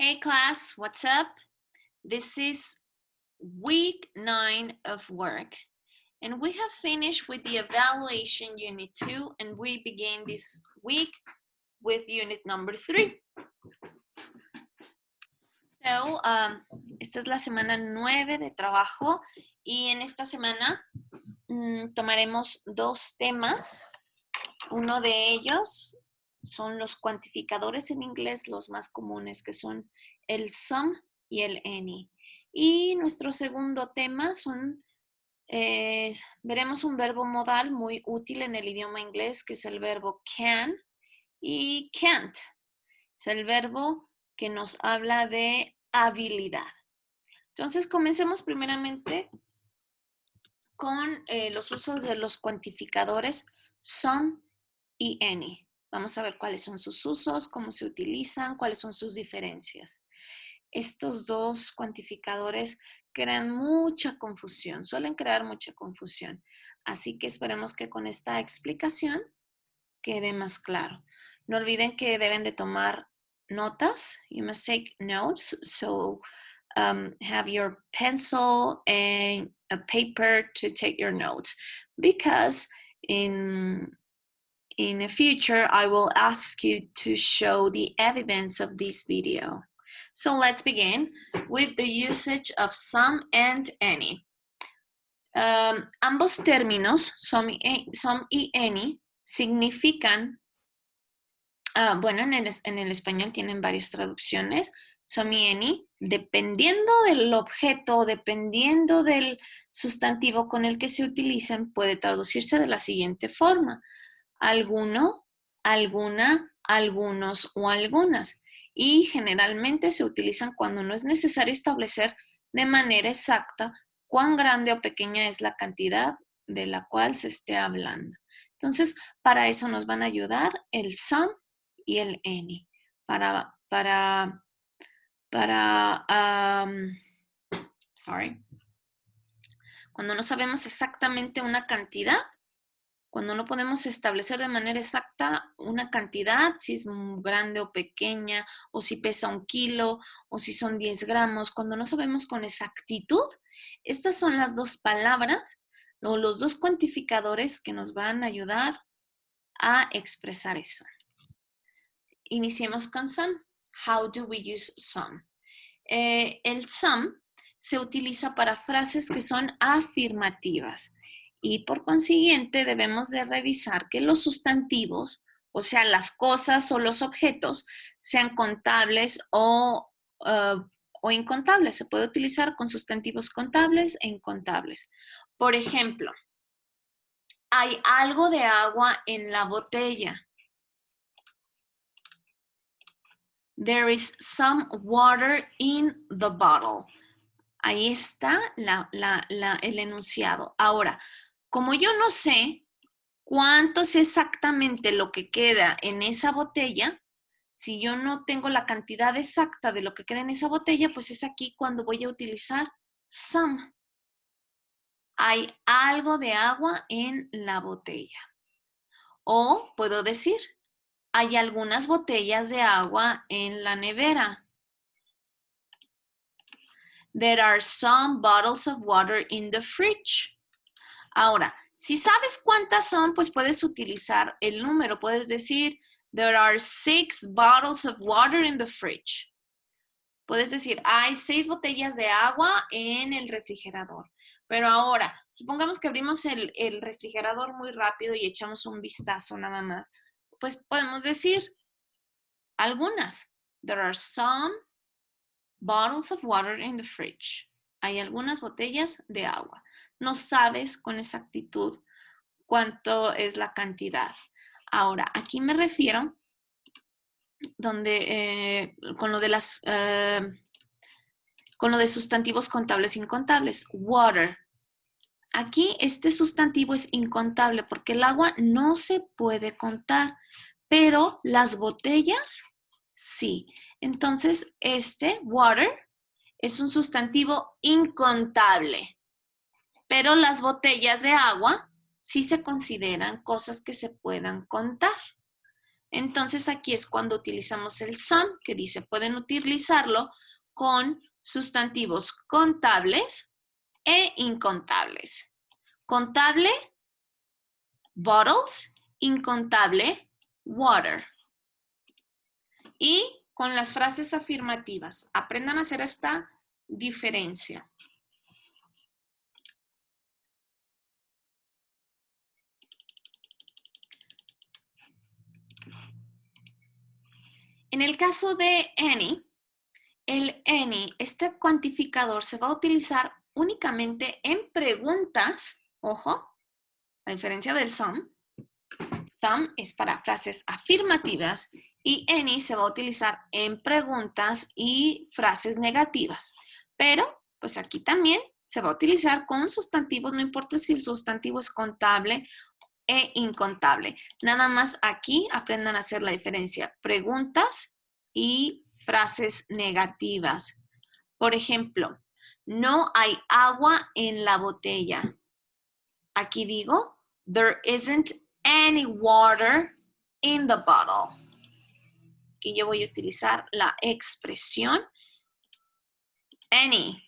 Hey class, what's up? This is week 9 of work and we have finished with the evaluation unit 2 and we begin this week with unit number 3. So, esta es la semana 9 de trabajo y en esta semana tomaremos dos temas. Uno de ellos son los cuantificadores en inglés, los más comunes, que son el some y el any. Y nuestro segundo tema veremos un verbo modal muy útil en el idioma inglés, que es el verbo can y can't. Es el verbo que nos habla de habilidad. Entonces, comencemos primeramente con los usos de los cuantificadores some y any. Vamos a ver cuáles son sus usos, cómo se utilizan, cuáles son sus diferencias. Estos dos cuantificadores crean mucha confusión, suelen crear mucha confusión. Así que esperemos que con esta explicación quede más claro. No olviden que deben de tomar notas. You must take notes. So have your pencil and a paper to take your notes. Because in the future, I will ask you to show the evidence of this video. So let's begin with the usage of some and any. Ambos términos, some y any, significan, bueno, en el español tienen varias traducciones, some y any, dependiendo del objeto, dependiendo del sustantivo con el que se utilizan, puede traducirse de la siguiente forma: alguno, alguna, algunos o algunas. Y generalmente se utilizan cuando no es necesario establecer de manera exacta cuán grande o pequeña es la cantidad de la cual se esté hablando. Entonces, para eso nos van a ayudar el some y el any. Cuando no sabemos exactamente una cantidad, cuando no podemos establecer de manera exacta una cantidad, si es grande o pequeña, o si pesa 1 kilo, o si son 10 gramos, cuando no sabemos con exactitud, estas son las dos palabras o los dos cuantificadores que nos van a ayudar a expresar eso. Iniciemos con some. How do we use some? El some se utiliza para frases que son afirmativas. Y por consiguiente debemos de revisar que los sustantivos, o sea, las cosas o los objetos, sean contables o incontables. Se puede utilizar con sustantivos contables e incontables. Por ejemplo, hay algo de agua en la botella. There is some water in the bottle. Ahí está el enunciado. Ahora, como yo no sé cuánto es exactamente lo que queda en esa botella, si yo no tengo la cantidad exacta de lo que queda en esa botella, pues es aquí cuando voy a utilizar some. Hay algo de agua en la botella. O puedo decir, hay algunas botellas de agua en la nevera. There are some bottles of water in the fridge. Ahora, si sabes cuántas son, pues puedes utilizar el número. Puedes decir, there are 6 bottles of water in the fridge. Puedes decir, hay 6 botellas de agua en el refrigerador. Pero ahora, supongamos que abrimos el refrigerador muy rápido y echamos un vistazo nada más. Pues podemos decir algunas. There are some bottles of water in the fridge. Hay algunas botellas de agua. No sabes con exactitud cuánto es la cantidad. Ahora, aquí me refiero con lo de sustantivos contables e incontables. Water. Aquí este sustantivo es incontable porque el agua no se puede contar, pero las botellas sí. Entonces, water es un sustantivo incontable, pero las botellas de agua sí se consideran cosas que se puedan contar. Entonces aquí es cuando utilizamos el some, que dice, pueden utilizarlo con sustantivos contables e incontables. Contable, bottles, incontable, water. Y con las frases afirmativas, aprendan a hacer esta diferencia. En el caso de any, el any, este cuantificador se va a utilizar únicamente en preguntas, ojo, a diferencia del some. Some es para frases afirmativas y any se va a utilizar en preguntas y frases negativas. Pero, pues aquí también se va a utilizar con sustantivos, no importa si el sustantivo es contable e incontable. Nada más aquí aprendan a hacer la diferencia. Preguntas y frases negativas. Por ejemplo, no hay agua en la botella. Aquí digo, there isn't any water in the bottle. Aquí yo voy a utilizar la expresión any.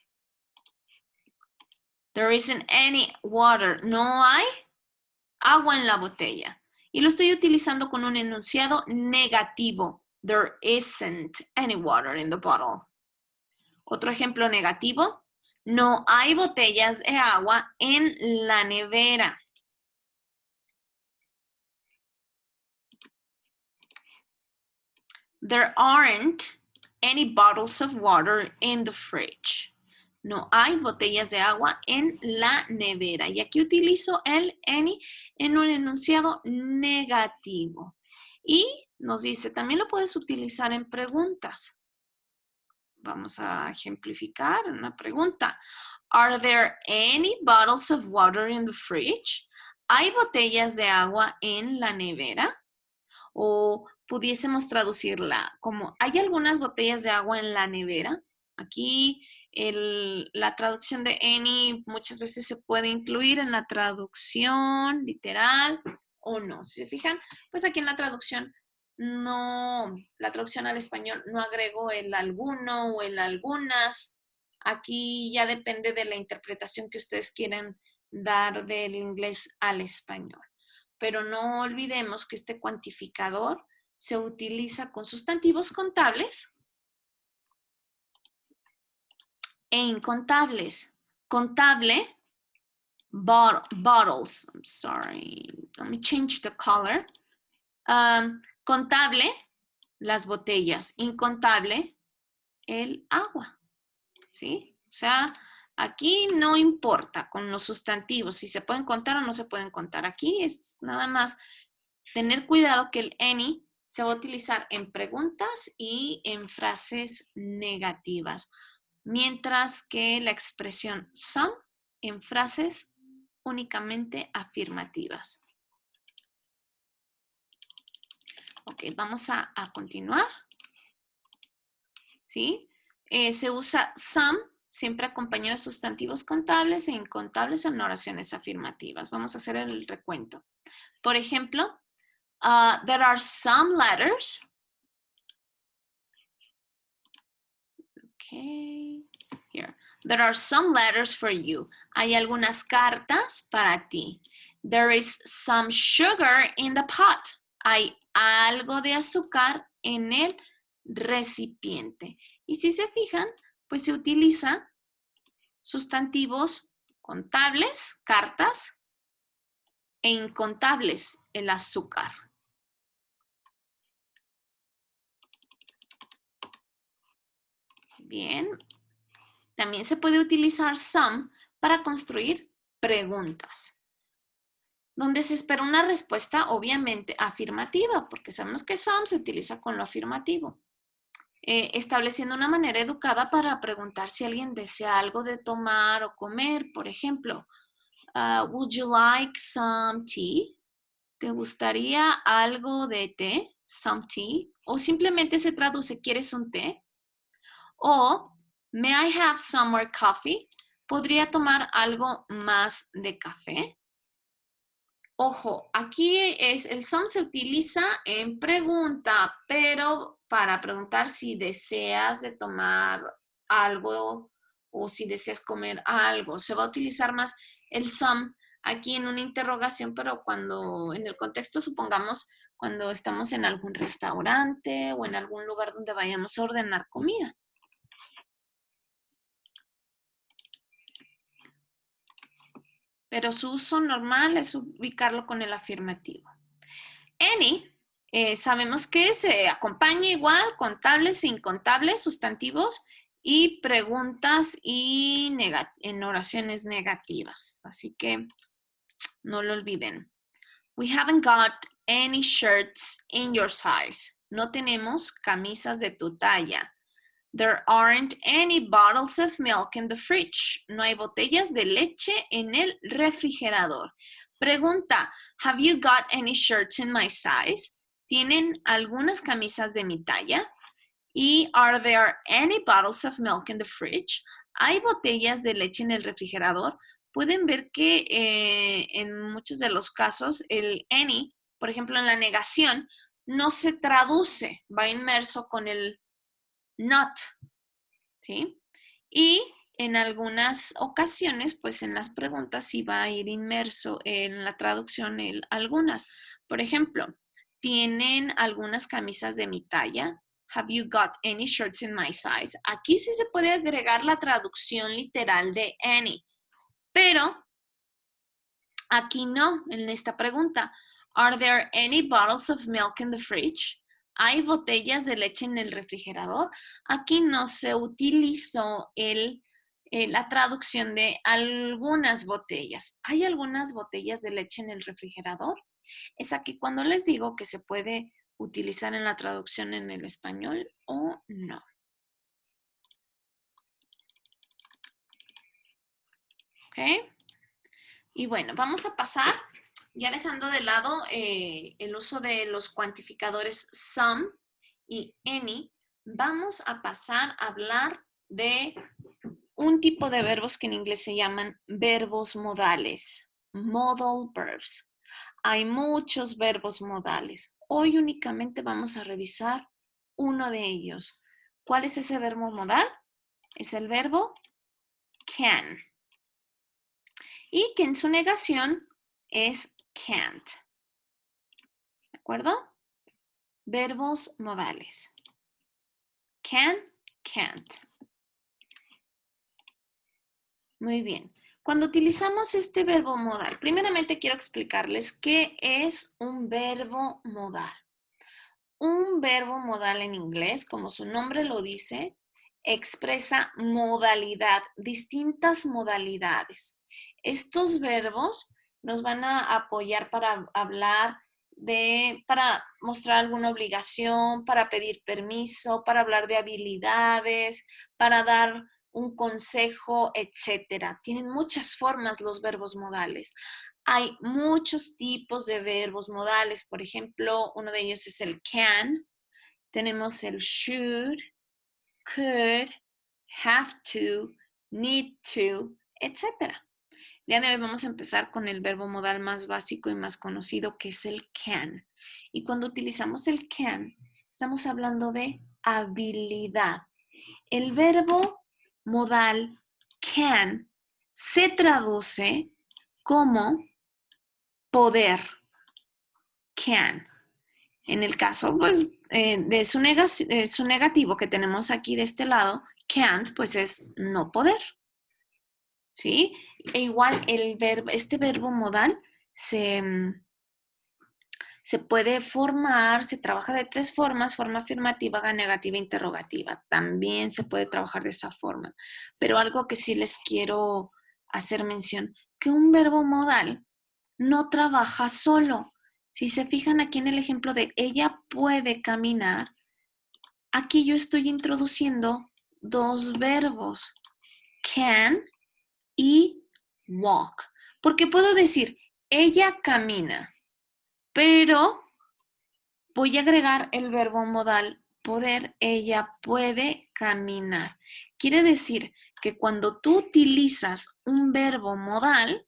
There isn't any water. No hay agua en la botella. Y lo estoy utilizando con un enunciado negativo. There isn't any water in the bottle. Otro ejemplo negativo. No hay botellas de agua en la nevera. There aren't any bottles of water in the fridge. No hay botellas de agua en la nevera. Y aquí utilizo el any en un enunciado negativo. Y nos dice, también lo puedes utilizar en preguntas. Vamos a ejemplificar una pregunta. Are there any bottles of water in the fridge? ¿Hay botellas de agua en la nevera? O pudiésemos traducirla como, ¿hay algunas botellas de agua en la nevera? Aquí la traducción de any muchas veces se puede incluir en la traducción literal o no. Si se fijan, pues aquí en la traducción no, la traducción al español no agrego el alguno o el algunas. Aquí ya depende de la interpretación que ustedes quieran dar del inglés al español. Pero no olvidemos que este cuantificador se utiliza con sustantivos contables e incontables. Contable, bottles. I'm sorry. Let me change the color. Contable, las botellas. Incontable, el agua. ¿Sí? O sea, aquí no importa con los sustantivos si se pueden contar o no se pueden contar. Aquí es nada más tener cuidado que el any se va a utilizar en preguntas y en frases negativas, mientras que la expresión some en frases únicamente afirmativas. Ok, vamos a continuar. ¿Sí? Se usa some siempre acompañado de sustantivos contables e incontables en oraciones afirmativas. Vamos a hacer el recuento. Por ejemplo, there are some letters. Okay, here. There are some letters for you. Hay algunas cartas para ti. There is some sugar in the pot. Hay algo de azúcar en el recipiente. Y si se fijan, pues se utiliza sustantivos contables, cartas, e incontables, el azúcar. Bien. También se puede utilizar some para construir preguntas, donde se espera una respuesta obviamente afirmativa, porque sabemos que some se utiliza con lo afirmativo. Estableciendo una manera educada para preguntar si alguien desea algo de tomar o comer. Por ejemplo, would you like some tea? ¿Te gustaría algo de té? Some tea. O simplemente se traduce, ¿quieres un té? O, may I have some more coffee? ¿Podría tomar algo más de café? Ojo, aquí el some se utiliza en pregunta, pero para preguntar si deseas de tomar algo o si deseas comer algo. Se va a utilizar más el some aquí en una interrogación, pero cuando en el contexto, supongamos, cuando estamos en algún restaurante o en algún lugar donde vayamos a ordenar comida. Pero su uso normal es ubicarlo con el afirmativo. Any, sabemos que se acompaña igual contables e incontables, sustantivos y preguntas y en oraciones negativas. Así que no lo olviden. We haven't got any shirts in your size. No tenemos camisas de tu talla. There aren't any bottles of milk in the fridge. No hay botellas de leche en el refrigerador. Pregunta, have you got any shirts in my size? ¿Tienen algunas camisas de mi talla? Y are there any bottles of milk in the fridge? ¿Hay botellas de leche en el refrigerador? Pueden ver que en muchos de los casos el any, por ejemplo en la negación, no se traduce, va inmerso con el not, ¿sí? Y en algunas ocasiones, pues en las preguntas sí va a ir inmerso en la traducción el algunas. Por ejemplo, ¿tienen algunas camisas de mi talla? Have you got any shirts in my size? Aquí sí se puede agregar la traducción literal de any, pero aquí no, en esta pregunta. Are there any bottles of milk in the fridge? ¿Hay botellas de leche en el refrigerador? Aquí no se utilizó la traducción de algunas botellas. ¿Hay algunas botellas de leche en el refrigerador? Es aquí cuando les digo que se puede utilizar en la traducción en el español o no. ¿Ok? Y bueno, vamos a pasar, ya dejando de lado el uso de los cuantificadores some y any, vamos a pasar a hablar de un tipo de verbos que en inglés se llaman verbos modales, modal verbs. Hay muchos verbos modales. Hoy únicamente vamos a revisar uno de ellos. ¿Cuál es ese verbo modal? Es el verbo can. Y que en su negación es can't. ¿De acuerdo? Verbos modales. Can, can't. Muy bien. Cuando utilizamos este verbo modal, primeramente quiero explicarles qué es un verbo modal. Un verbo modal en inglés, como su nombre lo dice, expresa modalidad, distintas modalidades. Estos verbos nos van a apoyar para hablar para mostrar alguna obligación, para pedir permiso, para hablar de habilidades, para dar un consejo, etcétera. Tienen muchas formas los verbos modales. Hay muchos tipos de verbos modales. Por ejemplo, uno de ellos es el can. Tenemos el should, could, have to, need to, etc. El día de hoy vamos a empezar con el verbo modal más básico y más conocido, que es el can. Y cuando utilizamos el can, estamos hablando de habilidad. El verbo modal can se traduce como poder. Can. En el caso pues, de su negativo que tenemos aquí de este lado, can't, pues es no poder. ¿Sí? E igual este verbo modal se puede formar, se trabaja de tres formas: forma afirmativa, negativa e interrogativa. También se puede trabajar de esa forma. Pero algo que sí les quiero hacer mención, que un verbo modal no trabaja solo. Si se fijan aquí en el ejemplo de ella puede caminar, aquí yo estoy introduciendo dos verbos, can y walk. Porque puedo decir, ella camina, pero voy a agregar el verbo modal poder, ella puede caminar. Quiere decir que cuando tú utilizas un verbo modal,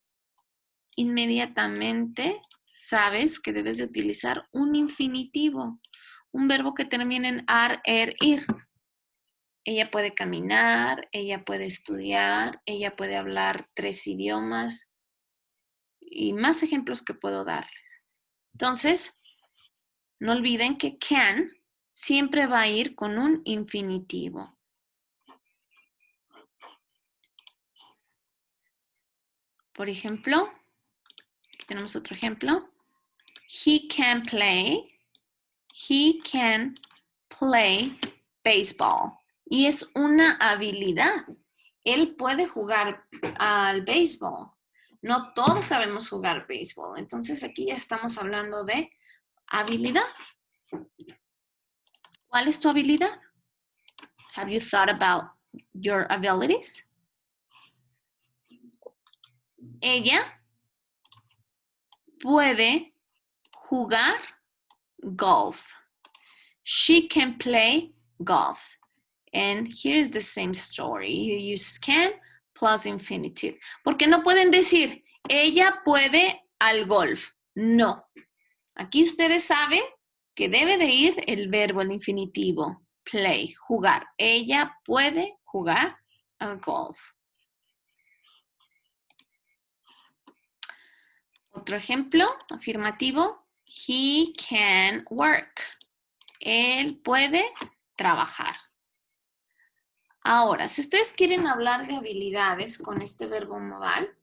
inmediatamente sabes que debes de utilizar un infinitivo, un verbo que termine en ar, er, ir. Ella puede caminar, ella puede estudiar, ella puede hablar 3 idiomas y más ejemplos que puedo darles. Entonces, no olviden que can siempre va a ir con un infinitivo. Por ejemplo, aquí tenemos otro ejemplo. He can play baseball. Y es una habilidad. Él puede jugar al béisbol. No todos sabemos jugar béisbol. Entonces aquí ya estamos hablando de habilidad. ¿Cuál es tu habilidad? Have you thought about your abilities? Ella puede jugar golf. She can play golf. And here is the same story. You use can plus infinitive. Porque no pueden decir, ella puede al golf. No. Aquí ustedes saben que debe de ir el verbo, el infinitivo. Play, jugar. Ella puede jugar al golf. Otro ejemplo afirmativo. He can work. Él puede trabajar. Ahora, si ustedes quieren hablar de habilidades con este verbo modal,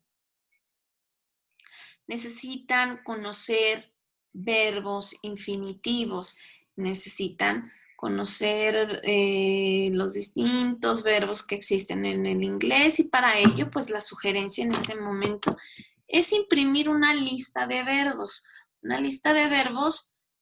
necesitan conocer verbos infinitivos, necesitan conocer los distintos verbos que existen en el inglés y para ello, pues la sugerencia en este momento es imprimir una lista de verbos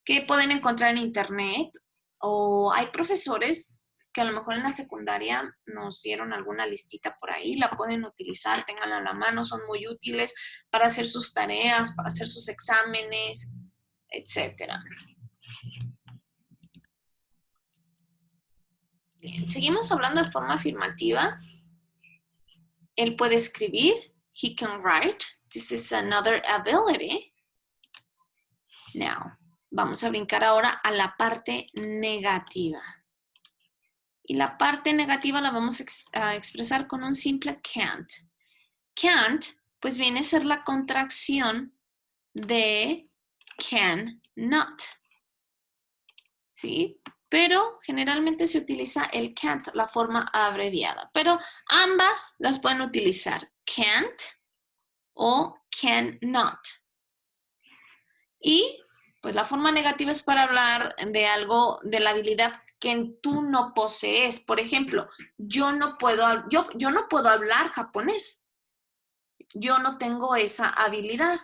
que pueden encontrar en internet o hay profesores que a lo mejor en la secundaria nos dieron alguna listita por ahí, la pueden utilizar, ténganla a la mano, son muy útiles para hacer sus tareas, para hacer sus exámenes, etc. Bien, seguimos hablando de forma afirmativa. Él puede escribir, he can write. This is another ability. Now, vamos a brincar ahora a la parte negativa. Y la parte negativa la vamos a expresar con un simple can't. Can't, pues viene a ser la contracción de can not. ¿Sí? Pero generalmente se utiliza el can't, la forma abreviada. Pero ambas las pueden utilizar, can't o cannot. Y pues la forma negativa es para hablar de algo, de la habilidad que tú no posees. Por ejemplo, yo no puedo hablar japonés. Yo no tengo esa habilidad.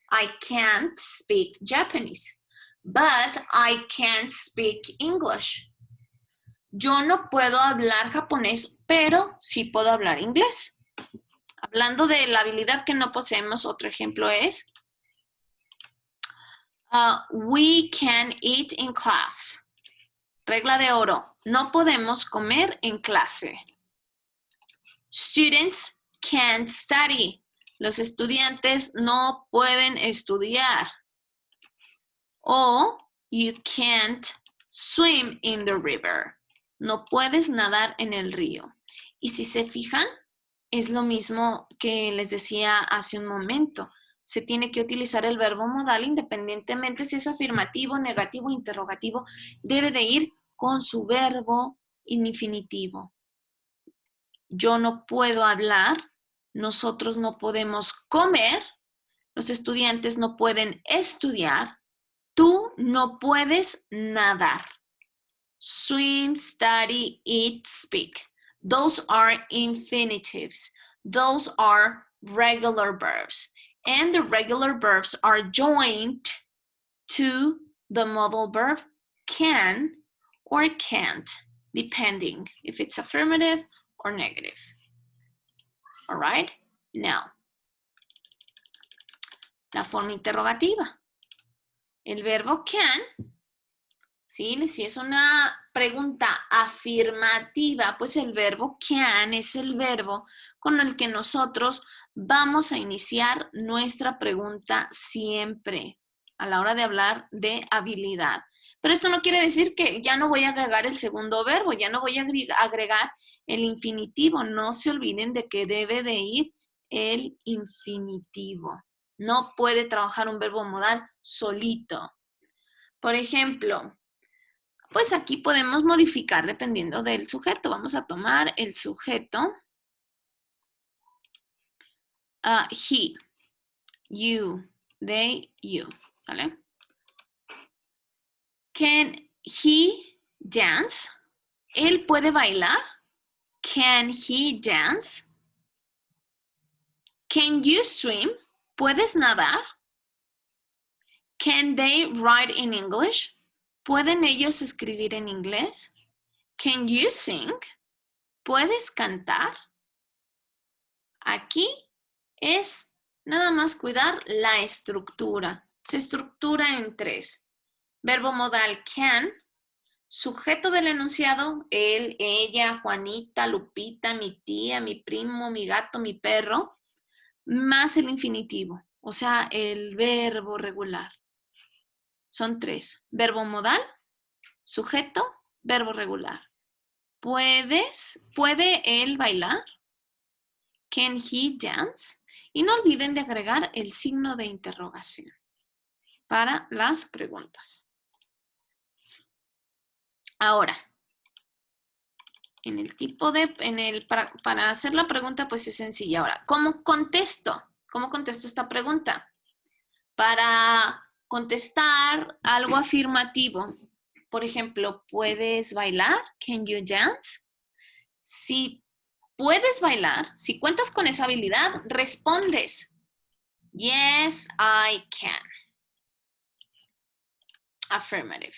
I can't speak Japanese, but I can speak English. Yo no puedo hablar japonés, pero sí puedo hablar inglés. Hablando de la habilidad que no poseemos, otro ejemplo es we can eat in class. Regla de oro, no podemos comer en clase. Students can't study. Los estudiantes no pueden estudiar. O you can't swim in the river. No puedes nadar en el río. Y si se fijan, es lo mismo que les decía hace un momento. Se tiene que utilizar el verbo modal independientemente si es afirmativo, negativo, interrogativo. Debe de ir con su verbo infinitivo. Yo no puedo hablar, nosotros no podemos comer, los estudiantes no pueden estudiar, tú no puedes nadar. Swim, study, eat, speak. Those are infinitives. Those are regular verbs. And the regular verbs are joined to the modal verb can or can't, depending if it's affirmative or negative. All right? Now, la forma interrogativa. El verbo can, ¿sí? Si es una pregunta afirmativa, pues el verbo can es el verbo con el que nosotros vamos a iniciar nuestra pregunta siempre a la hora de hablar de habilidad. Pero esto no quiere decir que ya no voy a agregar el segundo verbo, ya no voy a agregar el infinitivo. No se olviden de que debe de ir el infinitivo. No puede trabajar un verbo modal solito. Por ejemplo, pues aquí podemos modificar dependiendo del sujeto. Vamos a tomar el sujeto. He, you, they, you. ¿Vale? Can he dance? ¿Él puede bailar? Can he dance? Can you swim? ¿Puedes nadar? Can they write in English? ¿Pueden ellos escribir en inglés? Can you sing? ¿Puedes cantar? Aquí es nada más cuidar la estructura. Se estructura en 3. Verbo modal can, sujeto del enunciado, él, ella, Juanita, Lupita, mi tía, mi primo, mi gato, mi perro, más el infinitivo, o sea, el verbo regular. Son 3. Verbo modal, sujeto, verbo regular. ¿Puede él bailar? Can he dance? Y no olviden de agregar el signo de interrogación para las preguntas. Ahora, para hacer la pregunta, pues es sencilla. Ahora, ¿cómo contesto? ¿Cómo contesto esta pregunta? Para contestar algo afirmativo, por ejemplo, ¿puedes bailar? Can you dance? Si puedes bailar, si cuentas con esa habilidad, respondes, yes, I can. Affirmative.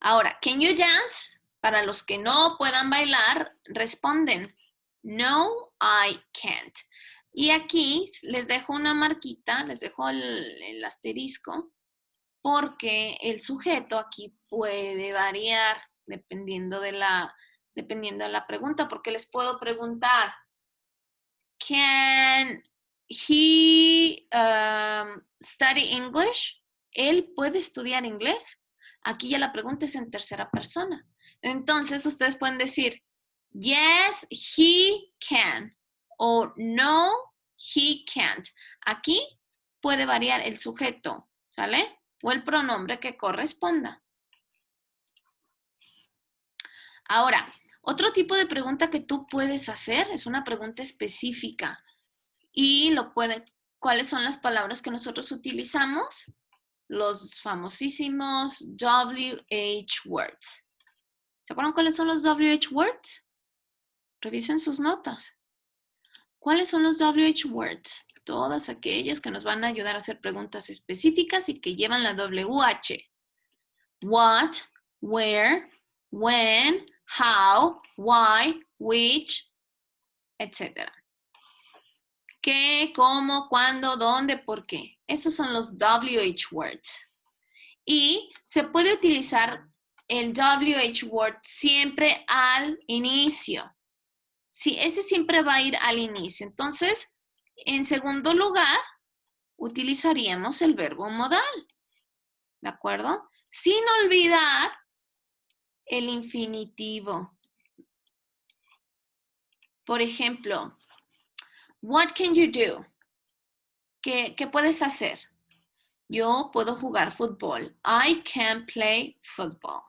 Ahora, can you dance? Para los que no puedan bailar, responden, no, I can't. Y aquí les dejo una marquita, les dejo el asterisco, porque el sujeto aquí puede variar dependiendo de la pregunta, porque les puedo preguntar, can he study English? ¿Él puede estudiar inglés? Aquí ya la pregunta es en tercera persona. Entonces, ustedes pueden decir, yes, he can. O no, he can't. Aquí puede variar el sujeto, ¿sale? O el pronombre que corresponda. Ahora, otro tipo de pregunta que tú puedes hacer es una pregunta específica. Y ¿cuáles son las palabras que nosotros utilizamos? Los famosísimos WH words. ¿Se acuerdan cuáles son los WH words? Revisen sus notas. ¿Cuáles son los WH words? Todas aquellas que nos van a ayudar a hacer preguntas específicas y que llevan la WH. What, where, when, how, why, which, etc. ¿Qué, cómo, cuándo, dónde, por qué? Esos son los WH words. Y se puede utilizar el WH word siempre al inicio. Sí, ese siempre va a ir al inicio. Entonces, en segundo lugar, utilizaríamos el verbo modal. ¿De acuerdo? Sin olvidar el infinitivo. Por ejemplo, what can you do? ¿Qué puedes hacer? Yo puedo jugar fútbol. I can play football.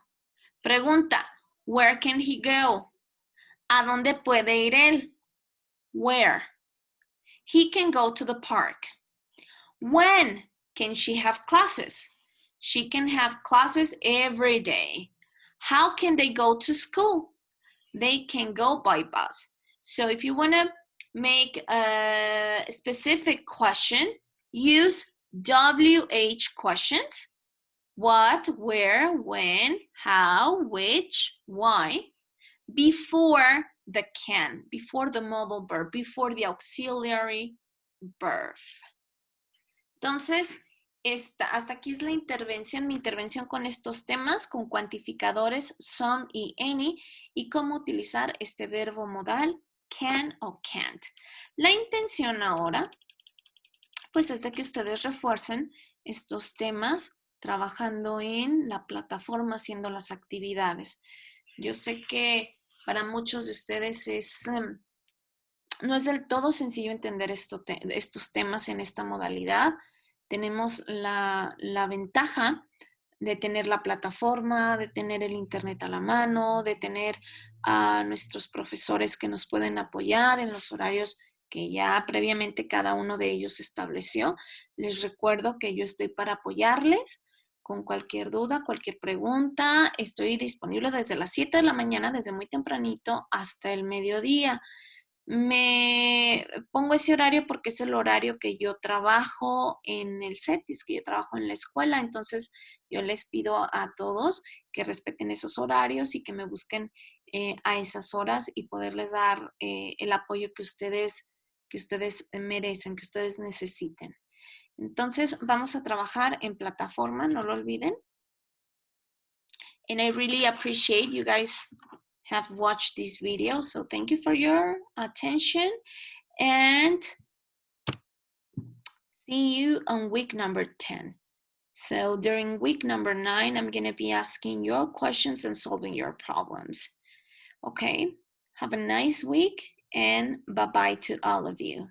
Pregunta, where can he go? ¿A dónde puede ir él? Where? He can go to the park. When can she have classes? She can have classes every day. How can they go to school? They can go by bus. So if you want to make a specific question, use WH questions. What, where, when, how, which, why, before the can, before the modal verb, before the auxiliary verb. Entonces, hasta aquí es mi intervención con estos temas, con cuantificadores, some y any, y cómo utilizar este verbo modal can o can't. La intención ahora, pues es de que ustedes refuercen estos temas trabajando en la plataforma, haciendo las actividades. Yo sé que para muchos de ustedes no es del todo sencillo entender estos temas en esta modalidad. Tenemos la ventaja de tener la plataforma, de tener el Internet a la mano, de tener a nuestros profesores que nos pueden apoyar en los horarios que ya previamente cada uno de ellos estableció. Les recuerdo que yo estoy para apoyarles con cualquier duda, cualquier pregunta. Estoy disponible desde las 7 de la mañana, desde muy tempranito hasta el mediodía. Me pongo ese horario porque es el horario que yo trabajo en el CETIS, que yo trabajo en la escuela. Entonces, yo les pido a todos que respeten esos horarios y que me busquen a esas horas y poderles dar el apoyo que ustedes merecen, que ustedes necesiten. Entonces, vamos a trabajar en plataforma, no lo olviden. And I really appreciate you guys have watched this video. So thank you for your attention. And see you on week number 10. So during week number 9, I'm going to be asking your questions and solving your problems. Okay, have a nice week and bye-bye to all of you.